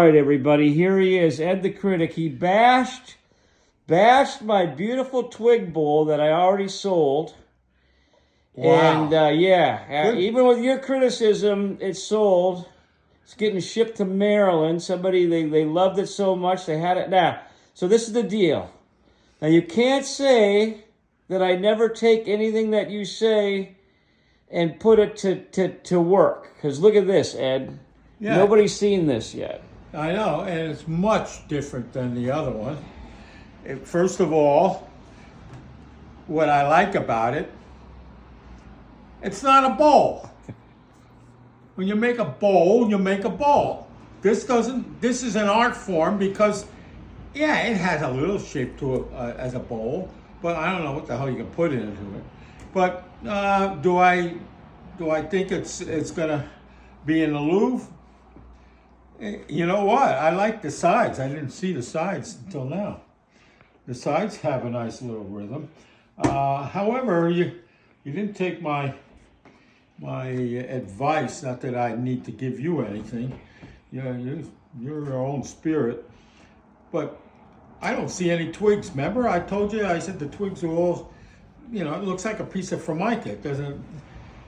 right, everybody, here he is, Ed the Critic. He bashed my beautiful twig bowl that I already sold. Wow. And even with your criticism, it's sold. It's getting shipped to Maryland. Somebody, they loved it so much, they had it now. So this is the deal. Now, you can't say that I never take anything that you say and put it to work. Because look at this, Ed. Yeah. Nobody's seen this yet. I know, and it's much different than the other one. First of all, what I like about it, it's not a bowl. When you make a bowl, you make a bowl. This is an art form because, yeah, it has a little shape to it as a bowl, but I don't know what the hell you can put into it. But do I think it's gonna be in the Louvre? You know what? I like the sides. I didn't see the sides until now. The sides have a nice little rhythm. However, you didn't take my advice. Not that I need to give you anything. You're your own spirit. But I don't see any twigs. Remember, I told you. I said the twigs are all. It looks like a piece of formica. It doesn't.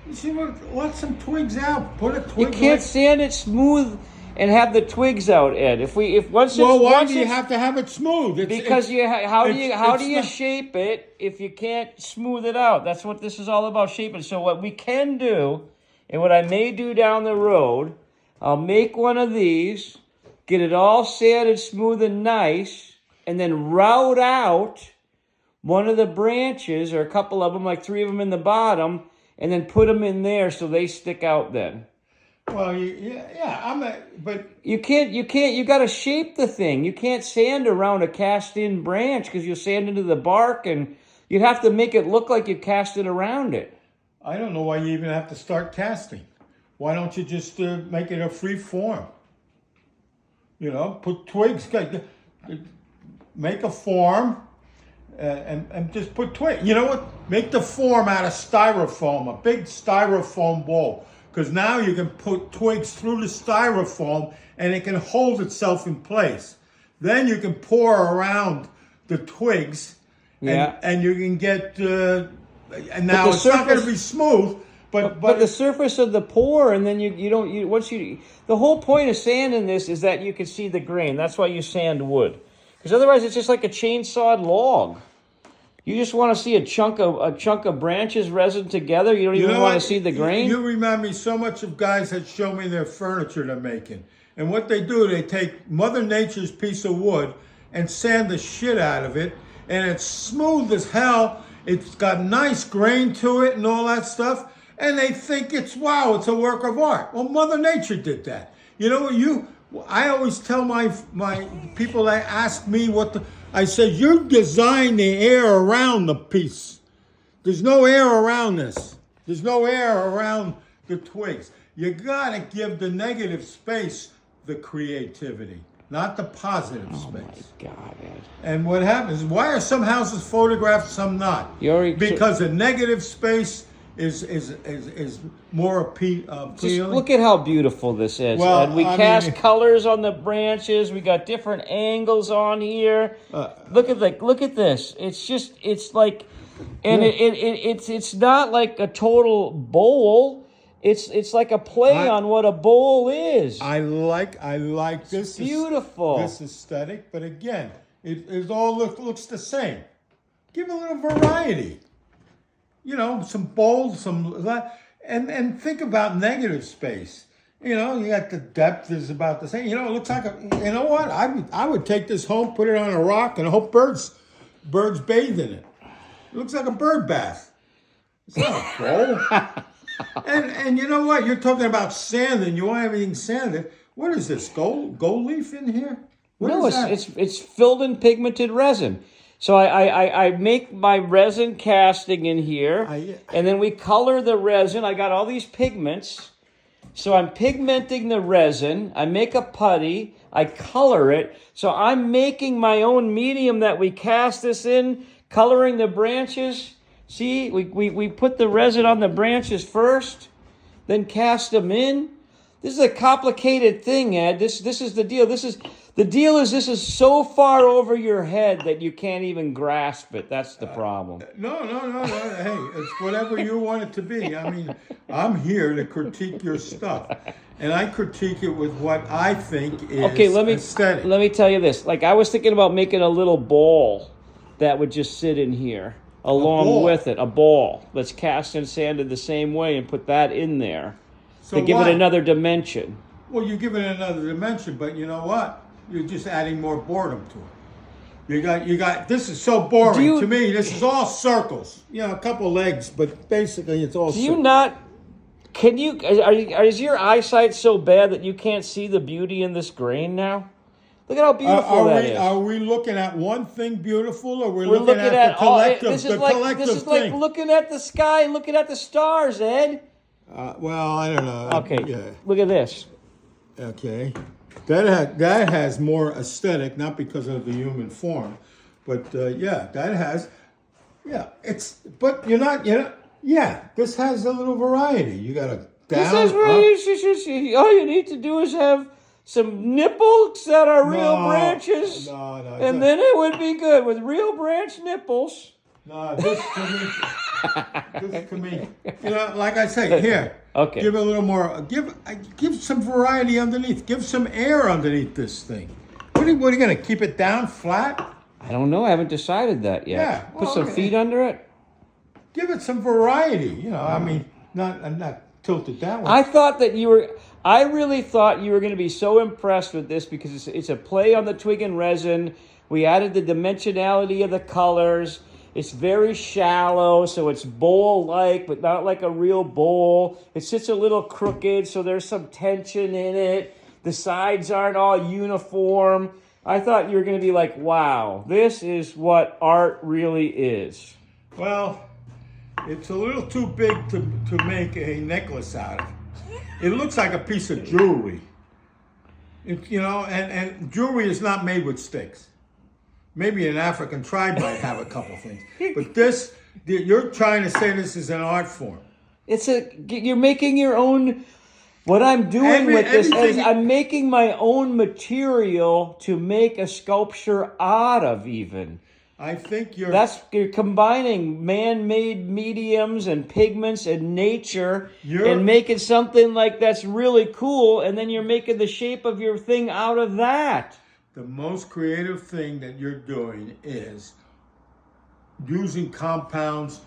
You see, let some twigs out. Put a twig. You can't sand it smooth and have the twigs out, Ed. Why do you have to have it smooth? How do you shape it if you can't smooth it out? That's what this is all about, shaping. So what we can do, and what I may do down the road, I'll make one of these, get it all sanded smooth and nice, and then route out one of the branches, or a couple of them, like 3 of them in the bottom, and then put them in there so they stick out then. Well, but you can't. You got to shape the thing. You can't sand around a cast-in branch because you'll sand into the bark, and you'd have to make it look like you cast it around it. I don't know why you even have to start casting. Why don't you just make it a free form? Put twigs, make a form, and just put twigs. You know what? Make the form out of styrofoam, a big styrofoam bowl. Because now you can put twigs through the styrofoam and it can hold itself in place. Then you can pour around the twigs and you can get, and now it's not going to be smooth, but the surface of the pour, and then the whole point of sanding this is that you can see the grain. That's why you sand wood. Because otherwise it's just like a chainsawed log. You just want to see a chunk of branches resin together. You don't even want to see the grain. You remind me so much of guys that show me their furniture they're making. And what they do, they take Mother Nature's piece of wood and sand the shit out of it. And it's smooth as hell. It's got nice grain to it and all that stuff. And they think it's a work of art. Well, Mother Nature did that. I always tell my people that ask me I said, you design the air around the piece. There's no air around this. There's no air around the twigs. You gotta give the negative space the creativity, not the positive space. Oh my God, Ed. And what happens? Why are some houses photographed, some not? Because the negative space is more appealing. Just look at how beautiful this is. Well, and we cast colors on the branches. We got different angles on here. Look at this. It's not like a total bowl. It's like a play on what a bowl is. I like this. It's beautiful. This aesthetic, but again, it all looks the same. Give a little variety. Some bold, and think about negative space. You got the depth is about the same. It looks like you know what? I would take this home, put it on a rock, and hope birds bathe in it. It looks like a bird bath. It's not a bowl. and you know what? You're talking about sanding. You want everything sanded. What is this? Gold leaf in here? It's filled in pigmented resin. So I make my resin casting in here, and then we color the resin. I got all these pigments. So I'm pigmenting the resin. I make a putty. I color it. So I'm making my own medium that we cast this in, coloring the branches. See, we put the resin on the branches first, then cast them in. This is a complicated thing, Ed. This is the deal. This is so far over your head that you can't even grasp it. That's the problem. No. Hey, it's whatever you want it to be. I mean, I'm here to critique your stuff, and I critique it with what I think is aesthetic. Let me tell you this. Like, I was thinking about making a little ball that would just sit in here along with it. A ball that's cast and sanded the same way, and put that in there to give it another dimension. Well, you give it another dimension, but you know what? You're just adding more boredom to it. You got. This is so boring to me. This is all circles. You know, a couple legs, but basically it's all. Do you not? Can you? Is your eyesight so bad that you can't see the beauty in this grain now? Look at how beautiful that is. Are we looking at one thing beautiful, or we're looking at the collective? This is like looking at the sky and looking at the stars, Ed. Well, I don't know. Okay. Yeah. Look at this. Okay. That has more aesthetic, not because of the human form, but that has. Yeah, but you're not. Yeah, this has a little variety. You got a down. This has variety. All you need to do is have some nipples that are real branches, and then it would be good with real branch nipples. No, this to me, like I say, here. Okay. Give it a little more. Give some variety underneath. Give some air underneath this thing. What are you going to keep it down flat? I don't know. I haven't decided that yet. Yeah. Put some feet under it. Give it some variety. I mean, I'm not tilted that way. I really thought you were going to be so impressed with this because it's a play on the twig and resin. We added the dimensionality of the colors. It's very shallow, so it's bowl-like, but not like a real bowl. It sits a little crooked, so there's some tension in it. The sides aren't all uniform. I thought you were going to be like, wow, this is what art really is. Well, it's a little too big to make a necklace out of. It looks like a piece of jewelry. And jewelry is not made with sticks. Maybe an African tribe might have a couple things. But you're trying to say this is an art form. You're making your own. What I'm doing with this is I'm making my own material to make a sculpture out of even. I think you're combining man-made mediums and pigments and nature and making something like that's really cool, and then you're making the shape of your thing out of that. The most creative thing that you're doing is using compounds,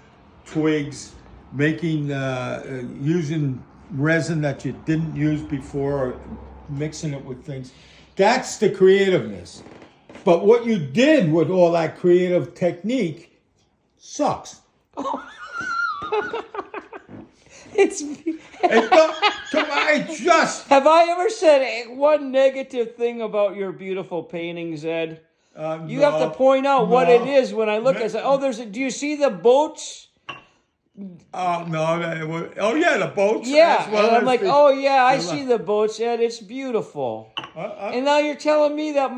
twigs, using resin that you didn't use before, or mixing it with things. That's the creativeness. But what you did with all that creative technique sucks. Have I ever said one negative thing about your beautiful paintings, Ed? You have to point out what it is when I look. I say, do you see the boats? No. Oh, yeah, the boats. Yeah, and I'm like, I see the boats, Ed. It's beautiful. And now you're telling me that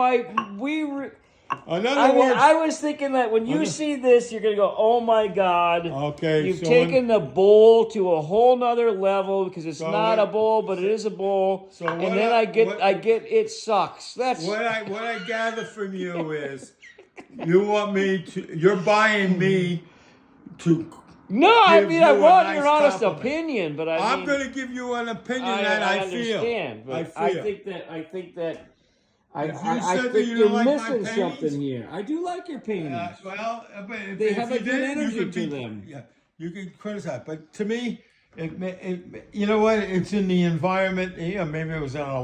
I was thinking that when you see this, you're going to go, oh my God. Okay. You've taken the bowl to a whole nother level because it's not a bowl, but it is a bowl. I get it sucks. That's what I gather from you is you're buying me to. No, I want your honest opinion, but I'm going to give you an opinion that I feel. But I think that you're missing something here. I do like your paintings. They have a good energy to them. Yeah, you can criticize, but to me, you know what? It's in the environment. Maybe it was on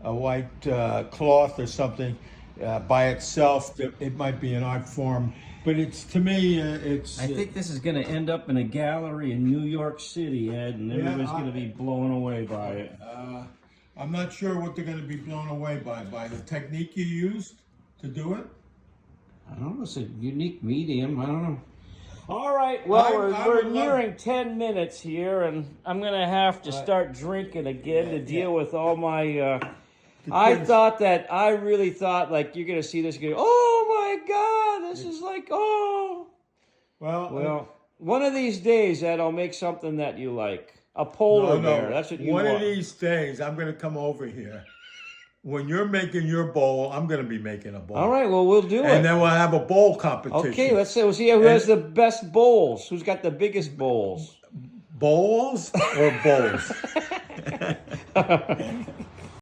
a white cloth or something by itself. It might be an art form. But to me, I think this is going to end up in a gallery in New York City, Ed, and everybody's going to be blown away by it. I'm not sure what they're going to be blown away by the technique you used to do it. I don't know. It's a unique medium. I don't know. All right. Well, we're nearing 10 minutes here, and I'm going to have to start drinking again to deal with all my. I really thought like you're going to see this and go, oh my God, this is like, oh. Well, one of these days, Ed, I'll make something that you like. a polar bear. That's what you One want. of these days, I'm going to come over here. When you're making your bowl, I'm going to be making a bowl. All right, well, we'll do it. And then we'll have a bowl competition. Okay, we'll see who has the best bowls. Who's got the biggest bowls? Bowls or bowls?